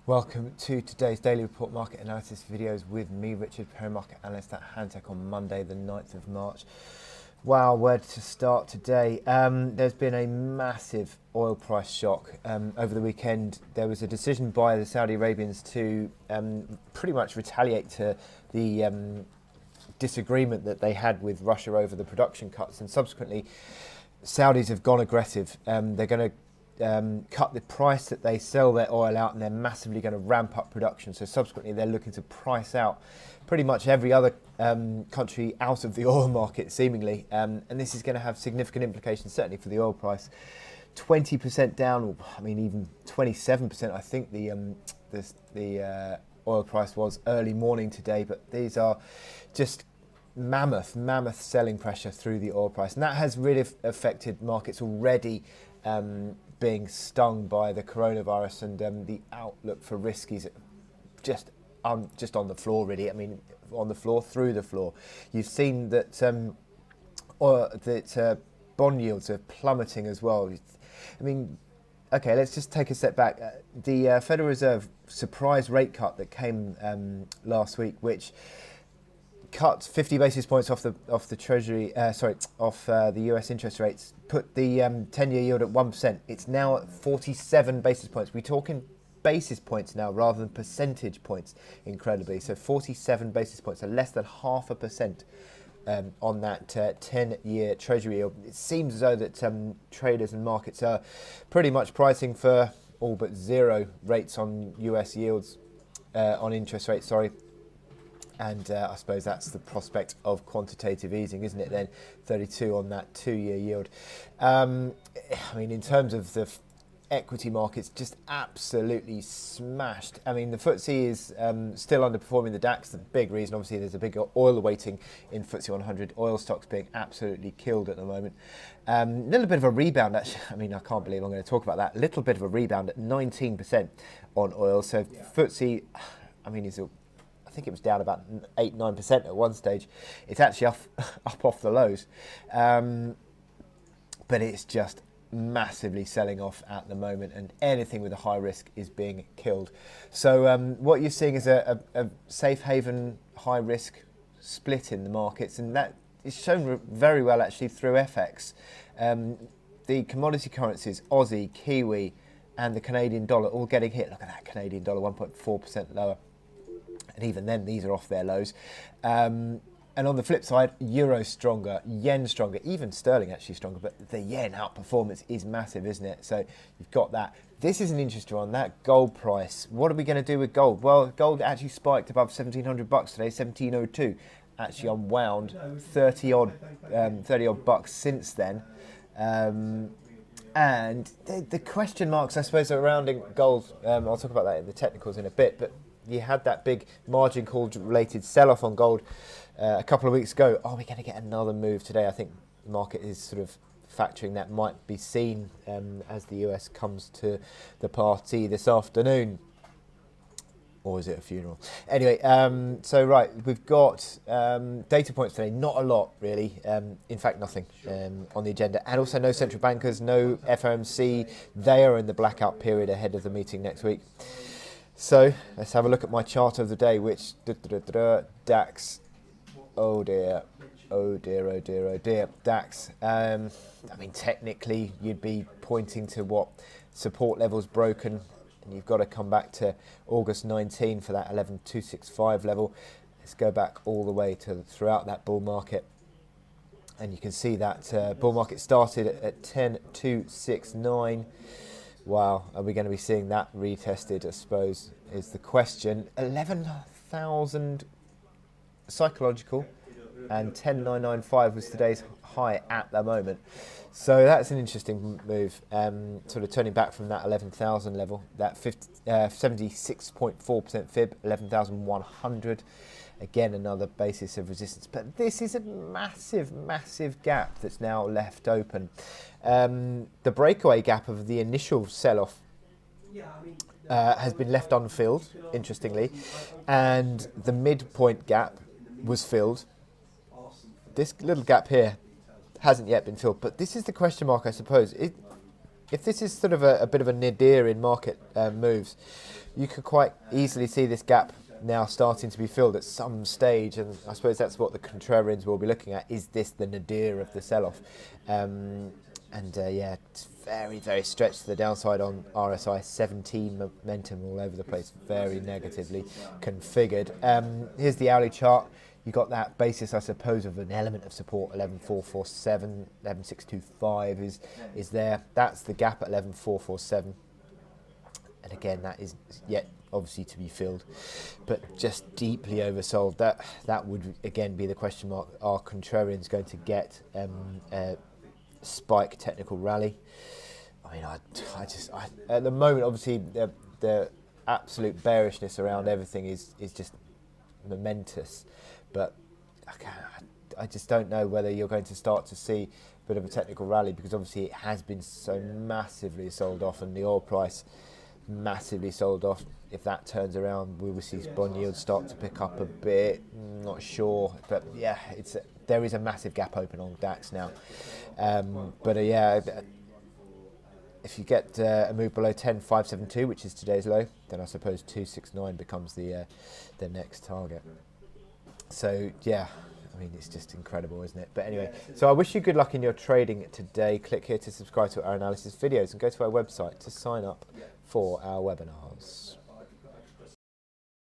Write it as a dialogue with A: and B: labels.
A: Welcome to today's Daily Report Market Analysis videos with me, Richard Perry, Market Analyst at Hantec on Monday, the 9th of March. Wow, where to start today? There's been a massive oil price shock. Over the weekend, there was a decision by the Saudi Arabians to pretty much retaliate to the disagreement that they had with Russia over the production cuts, and subsequently, Saudis have gone aggressive. They're going to cut the price that they sell their oil out, and they're massively going to ramp up production. So subsequently, they're looking to price out pretty much every other country out of the oil market, seemingly. And this is going to have significant implications, certainly for the oil price. 20% down, or I mean even 27%. I think the oil price was early morning today, but these are just mammoth selling pressure through the oil price, and that has really affected markets already. Being stung by the coronavirus, and the outlook for risk is just on the floor, really. I mean, on the floor, through the floor. You've seen that bond yields are plummeting as well. I mean, okay, let's just take a step back. The Federal Reserve surprise rate cut that came last week, which cut 50 basis points off the Treasury, off the US interest rates, put the 10-year yield at 1%. It's now at 47 basis points. We're talking basis points now rather than percentage points, incredibly. So 47 basis points, so less than 0.5% on that 10-year Treasury yield. It seems as though that traders and markets are pretty much pricing for all but zero rates on US yields, on interest rates, sorry. And I suppose that's the prospect of quantitative easing, isn't it then? 32 on that 2-year yield. I mean, in terms of the equity markets, just absolutely smashed. I mean, the FTSE is still underperforming the DAX. The big reason, obviously, there's a big oil weighting in FTSE 100. Oil stocks being absolutely killed at the moment. A little bit of a rebound, actually. I mean, I can't believe I'm going to talk about that. A little bit of a rebound at 19% on oil. So FTSE, I mean, I think it was down about 8-9% at one stage. It's actually up off the lows. But it's just massively selling off at the moment, and anything with a high risk is being killed. So what you're seeing is a safe haven, high risk split in the markets, and that is shown very well actually through FX. The commodity currencies, Aussie, Kiwi, and the Canadian dollar all getting hit. Look at that Canadian dollar, 1.4% lower. And even then, these are off their lows. And on the flip side, euro stronger, yen stronger, even sterling actually stronger. But the yen outperformance is massive, isn't it? So you've got that. This is an interesting one, that gold price. What are we going to do with gold? Well, gold actually spiked above $1,700 today, 1702. Actually unwound 30 odd bucks since then. And the question marks, I suppose, surrounding gold. I'll talk about that in the technicals in a bit, but you had that big margin call related sell-off on gold a couple of weeks ago. Are we going to get another move today? I think the market is sort of factoring that might be seen as the US comes to the party this afternoon. Or is it a funeral? Anyway, so right, we've got data points today. Not a lot, really. In fact, nothing on the agenda. And also no central bankers, no FOMC. They are in the blackout period ahead of the meeting next week. So let's have a look at my chart of the day, which DAX. Oh dear. DAX. I mean, technically, you'd be pointing to what support levels broken, and you've got to come back to August 19 for that 11,265 level. Let's go back all the way to throughout that bull market, and you can see that bull market started at 10,269. Wow, are we going to be seeing that retested, I suppose, is the question. 11,000 psychological, and 10,995 was today's high at the moment. So that's an interesting move, sort of turning back from that 11,000 level, that 76.4% fib, 11,100. Again, another basis of resistance. But this is a massive gap that's now left open. The breakaway gap of the initial sell-off has been left unfilled, interestingly. And the midpoint gap was filled. This little gap here hasn't yet been filled. But this is the question mark, I suppose. if this is sort of a bit of a nadir in market moves, you could quite easily see this gap now starting to be filled at some stage, and I suppose that's what the contrarians will be looking at. Is this the nadir of the sell-off? Yeah, it's very, very stretched to the downside on RSI, 17 momentum all over the place, very negatively configured. Here's the hourly chart. You got that basis, I suppose, of an element of support. 11,447, 11,625 is there. That's the gap at 11,447. And again, that is yet obviously to be filled, but just deeply oversold. That would again be the question mark. Are contrarians going to get a spike technical rally? I mean, I at the moment, obviously, the absolute bearishness around everything is just momentous, but I just don't know whether you're going to start to see a bit of a technical rally, because obviously it has been so massively sold off, and the oil price massively sold off. If that turns around, we will see bond yields start to pick up a bit. Not sure, but yeah, there is a massive gap open on DAX now. If you get a move below 10,572, which is today's low, then I suppose 269 becomes the next target. So yeah, I mean, it's just incredible, isn't it? But anyway, so I wish you good luck in your trading today. Click here to subscribe to our analysis videos and go to our website to sign up for our webinars.